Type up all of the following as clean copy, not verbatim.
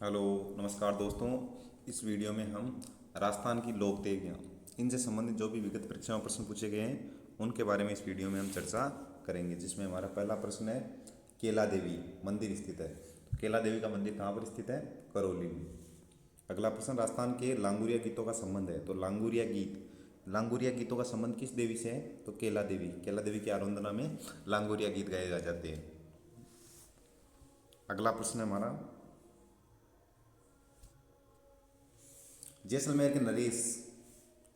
Hello. नमस्कार दोस्तों। इस वीडियो में हम राजस्थान की लोक देवियाँ इनसे संबंधित जो भी विगत परीक्षा में प्रश्न पूछे गए हैं उनके बारे में इस वीडियो में हम चर्चा करेंगे, जिसमें हमारा पहला प्रश्न है केला देवी मंदिर स्थित है। तो केला देवी का मंदिर कहाँ पर स्थित है? करौली में। अगला प्रश्न, राजस्थान के लांगुरिया गीतों का संबंध है। तो लांगुरिया गीतों का संबंध किस देवी से है? तो केला देवी की आराधना में लांगुरिया गीत गाए जाते हैं। अगला प्रश्न है हमारा, जैसलमेर के नरेश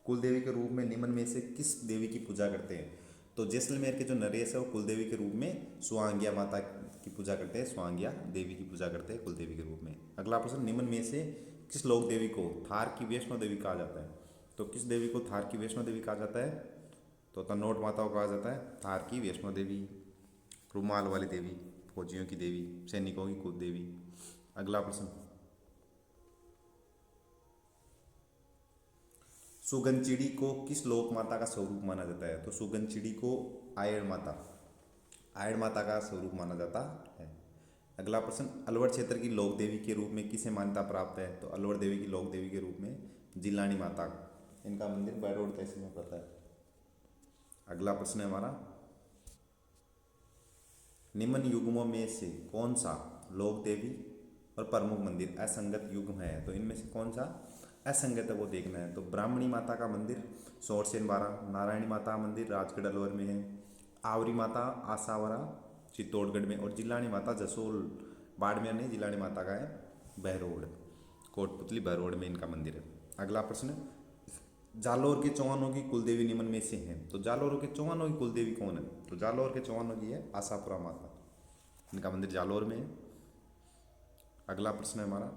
कुल देवी के रूप में निम्न में से किस देवी की पूजा करते हैं? तो जैसलमेर के जो नरेश है वो कुल देवी के रूप में सुहांगिया माता की पूजा करते हैं, सुहांगिया देवी की पूजा करते हैं कुल देवी के रूप में। अगला प्रश्न, निम्न में से किस लोक देवी को थार की वैष्णो देवी कहा जाता है? तो किस देवी को थार की वैष्णो देवी कहा जाता है? तो तनोट माता को कहा जाता है थार की वैष्णो देवी, रुमाल वाली देवी, फौजियों की देवी, सैनिकों की कुल देवी। अगला प्रश्न, सुगनचिड़ी को किस लोक माता का स्वरूप माना जाता है? तो सुगनचिड़ी को आयड़ माता का स्वरूप माना जाता है। अगला प्रश्न, अलवर क्षेत्र की लोक देवी के रूप में किसे मान्यता प्राप्त है? तो अलवर देवी की लोक देवी के रूप में जिलानी माता, इनका मंदिर बैरोड तहसील में पड़ता है। अगला प्रश्न है हमारा, निम्न युग्मों में से कौन सा लोक देवी और प्रमुख मंदिर असंगत युग्म है? तो इनमें से कौन सा असंगत है वो देखना है। तो ब्राह्मणी माता का मंदिर सोरसेन बारा, नारायणी माता मंदिर राजगढ़ अलवर में है, आवरी माता आसावरा चित्तौड़गढ़ में, और जिलानी माता जसोल बाड़मेर में जिलानी माता का है बहरोड, कोटपुतली बहरोड में इनका मंदिर है। अगला प्रश्न, जालौर के चौहानों की कुलदेवी निम्न में से हैं। तो जालौर के चौहानों की कुलदेवी कौन है? तो जालौर के चौहानों की है आशापुरा माता, इनका मंदिर जालौर में है। अगला प्रश्न है हमारा,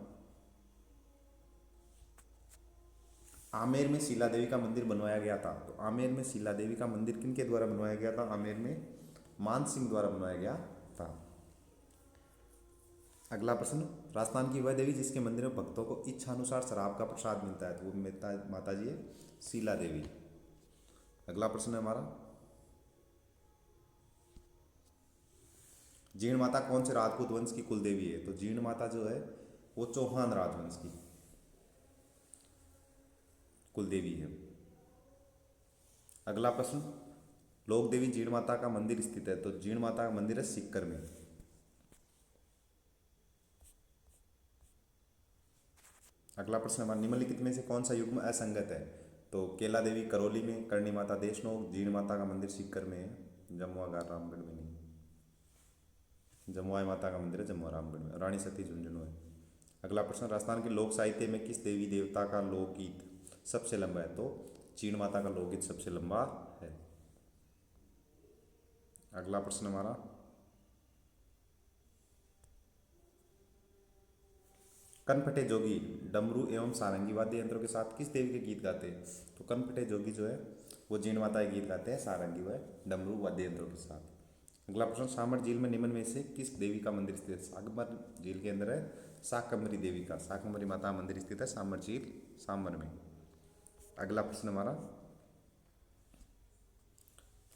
आमेर में शीला देवी का मंदिर बनवाया गया था। तो आमेर में शीला देवी का मंदिर किनके द्वारा बनवाया गया था? आमेर में मान सिंह द्वारा बनवाया गया था। अगला प्रश्न, राजस्थान की वह देवी जिसके मंदिर में भक्तों को इच्छा अनुसार शराब का प्रसाद मिलता है। तो वो माता जी है शीला देवी। अगला प्रश्न है हमारा, जीर्ण माता कौन से राजपूत वंश की कुल देवी है? तो जीर्ण माता जो है वो चौहान राजवंश की कुल देवी है। अगला प्रश्न, लोक देवी जीर्ण माता का मंदिर स्थित है। तो जीर्ण माता का मंदिर है सीकर में। अगला प्रश्न हमारा, निम्नलिखित में से कौन सा युग्म असंगत है? तो केला देवी करौली में, करणी माता देशनोक, जीर्ण माता का मंदिर सीकर में है, जमुआ गार रामगढ़ में नहीं, जमुआ माता का मंदिर है जमुआ रामगढ़ में, रानी सती झुंझुनू है। अगला प्रश्न, राजस्थान के लोक साहित्य में किस देवी देवता का लोकगीत सबसे लंबा है? तो जीर्ण माता का लोकगीत सबसे लंबा है। अगला प्रश्न हमारा, कनफटे जोगी डमरू एवं सारंगी वाद्य यंत्रों के साथ किस देवी के गीत गाते हैं? तो कनफटे जोगी जो है वो जीर्ण माता के गीत गाते हैं सारंगी व डमरू वाद्य यंत्रों के साथ। अगला प्रश्न, सामर झील में निम्न में से किस देवी का मंदिर स्थित है? सागर झील के अंदर है शाकंभरी देवी का, शाकंभरी माता मंदिर स्थित है सामर झील सामर में। अगला प्रश्न हमारा,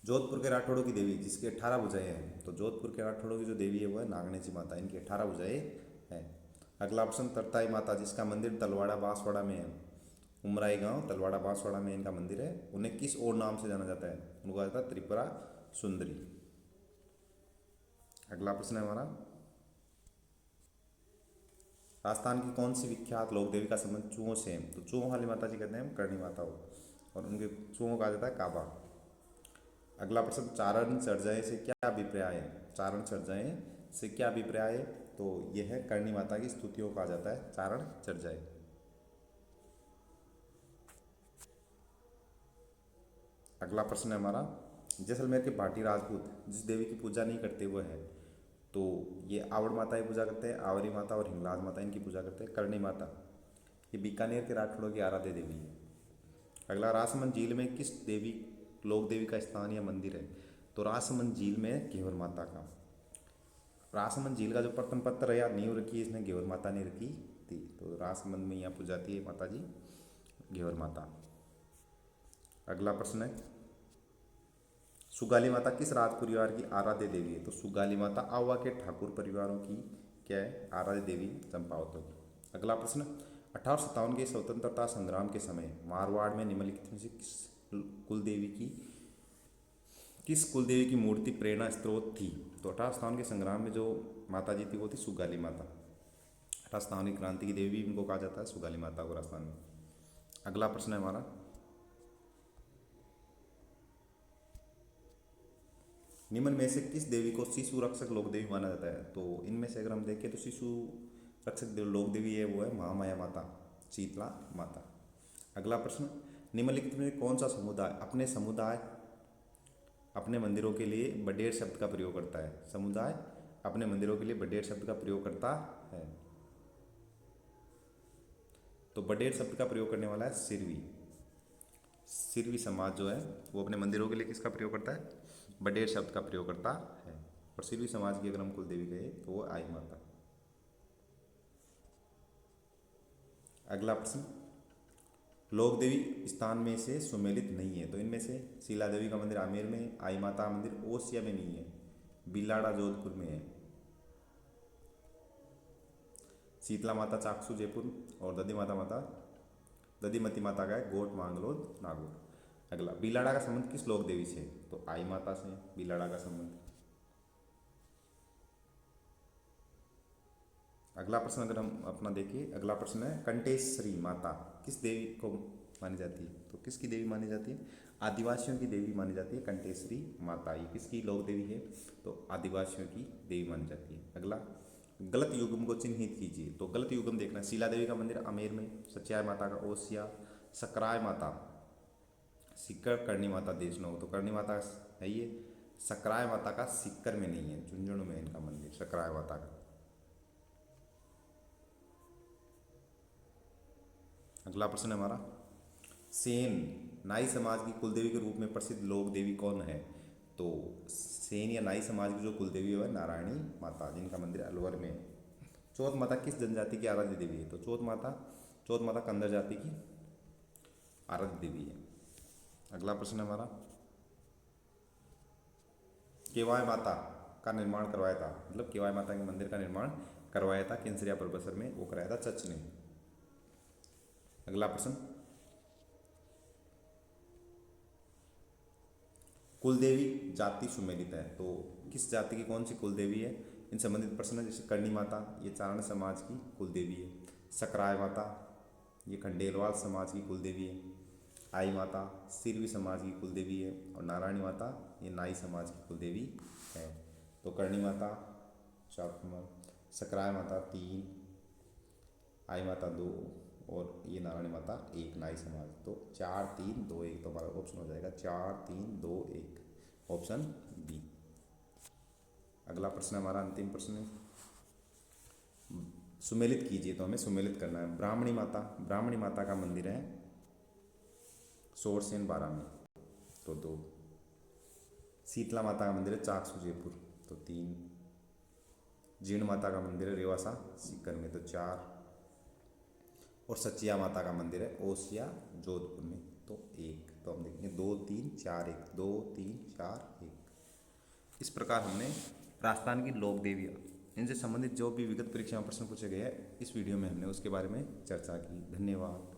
जोधपुर के राठौड़ों की देवी जिसकी 18 भुजाएं हैं। तो जोधपुर के राठौड़ों की जो देवी है वो है नागनेची माता, इनकी 18 भुजाएं हैं। अगला ऑप्शन, तरताई माता जिसका मंदिर तलवाड़ा बांसवाड़ा में है, उमराई गांव तलवाड़ा बांसवाड़ा में इनका मंदिर है। उन्हें किस और नाम से जाना जाता है? उनको कहा जाता है त्रिपुरा सुंदरी। अगला प्रश्न है हमारा, राजस्थान की कौन सी विख्यात लोक देवी का संबंध चूहों से है? तो चूहों वाली माता जी कहते हैं हम करणी माता हो, और उनके चूहों कहा जाता है काबा। अगला प्रश्न, चारण चर्जाएं से क्या अभिप्राय है? चारण चर्जाएं से क्या अभिप्राय है? तो यह है करणी माता की स्तुतियों को कहा जाता है चारण चर्जाएं। अगला प्रश्न है हमारा, जैसलमेर के भाटी राजपूत जिस देवी की पूजा नहीं करते वो है। तो ये आवड़ माता की पूजा करते हैं, आवरी माता और हिंगलाज माता इनकी पूजा करते हैं, करणी माता ये बीकानेर के राठौड़ों की आराध्य देवी है। अगला, रासमंद झील में किस देवी लोक देवी का स्थान या मंदिर है? तो रासमंद झील में घेवर माता का, रासमंद झील का जो प्रथम पत्थर है या नींव रखी है इसने घेवर माता ने रखी थी। तो रासमंद में यहाँ पूजाती है माता जी घेवर माता। अगला प्रश्न है, सुगाली माता किस राज परिवार की आराध्य देवी है? तो सुगाली माता आवा के ठाकुर परिवारों की क्या है? आराध्य देवी चंपावत की। अगला प्रश्न, 1857 के स्वतंत्रता संग्राम के समय मारवाड़ में निम्नलिखित में से किस कुल देवी की मूर्ति प्रेरणा स्रोत थी? तो 1857 के संग्राम में जो माता जी थी वो थी सुगाली माता। 1857 की क्रांति की देवी भी इनको कहा जाता है, सुगाली माता को राजस्थान में। अगला प्रश्न है हमारा, निम्न में से किस देवी को शिशु रक्षक लोक देवी माना जाता है? तो इनमें से अगर हम देखें तो शिशु रक्षक लोक देवी है वो है महामाया माता, शीतला माता। अगला प्रश्न, निम्नलिखित में कौन सा समुदाय अपने मंदिरों के लिए बडेर शब्द का प्रयोग करता है? समुदाय अपने मंदिरों के लिए बडेर शब्द का प्रयोग करता है। तो बडेर शब्द का प्रयोग करने वाला है सिरवी समाज जो है वो अपने मंदिरों के लिए किसका प्रयोग करता है? बडेर शब्द का प्रयोग करता है। और सिरवी समाज की अगर हम कुल देवी कहे तो वो आई माता। अगला प्रश्न, लोक देवी स्थान में से सुमेलित नहीं है। तो इनमें से शीला देवी का मंदिर आमेर में, आई माता मंदिर ओसिया में नहीं है, बिलाड़ा जोधपुर में है, शीतला माता चाकसू जयपुर और दधिमती माता का है गोट मांगलोद नागौर। अगला, बिलाड़ा का संबंध किस लोक देवी से? तो आई माता से बिलाड़ा का संबंध। अगला प्रश्न अगर हम अपना देखिए, अगला प्रश्न है कंटेश्वरी माता किस देवी को मानी जाती है? तो किसकी देवी मानी जाती है? आदिवासियों की देवी मानी जाती है कंटेश्वरी माता। ये किसकी लोक देवी है? तो आदिवासियों की देवी मानी जाती है। अगला, गलत युगम को चिन्हित कीजिए। तो गलत युगम देखना, शीला देवी का मंदिर अमेर में, सच्चाई माता का ओसिया, सकराय माता सिक्कर, करणी माता देशनों। तो करणी माता है ये, सकराय माता का सिक्कर में नहीं है, झुंझुनू में इनका मंदिर सकराय माता का। अगला प्रश्न है हमारा, सेन नाई समाज की कुलदेवी के रूप में प्रसिद्ध लोक देवी कौन है? तो सेन या नाई समाज की जो कुलदेवी है नारायणी माता, जिनका मंदिर अलवर में है। चौथ माता किस जनजाति की आराध्य देवी है? तो चौथ माता कंदर जाति की आराध्य देवी है। अगला प्रश्न है हमारा, केवाय माता का निर्माण करवाया था, मतलब केवाय माता के मंदिर का निर्माण करवाया था केंसरिया परबसर में, वो कराया था चच ने। अगला प्रश्न, कुलदेवी जाति सुमेलित है। तो किस जाति की कौन सी कुलदेवी है? इन संबंधित प्रश्न है, जैसे करणी माता ये चारण समाज की कुलदेवी है, सकराय माता ये खंडेलवाल समाज की कुलदेवी है, आई माता सिरवी समाज की कुलदेवी है और नारायणी माता ये नाई समाज की कुलदेवी है। तो करणी माता 4 नंबर, सकराय माता 3, आई माता 2 और ये नारायणी माता 1 नाई समाज। तो 4 3 2 1, तो हमारा ऑप्शन हो जाएगा 4 3 2 1, ऑप्शन बी। अगला प्रश्न हमारा अंतिम प्रश्न है, सुमेलित कीजिए। तो हमें सुमेलित करना है। ब्राह्मणी माता का मंदिर है सोरसेन 12 में, तो 2। शीतला माता का मंदिर है चाकसू जयपुर, तो 3। जीर्ण माता का मंदिर है रेवासा सीकर में, तो 4। और सचिया माता का मंदिर है ओसिया जोधपुर में, तो 1। तो हम देखेंगे 2 3 4 1, 2 3 4 1। इस प्रकार हमने राजस्थान की लोक देवियाँ, इनसे संबंधित जो भी विगत परीक्षा में प्रश्न पूछे गए हैं इस वीडियो में हमने उसके बारे में चर्चा की। धन्यवाद।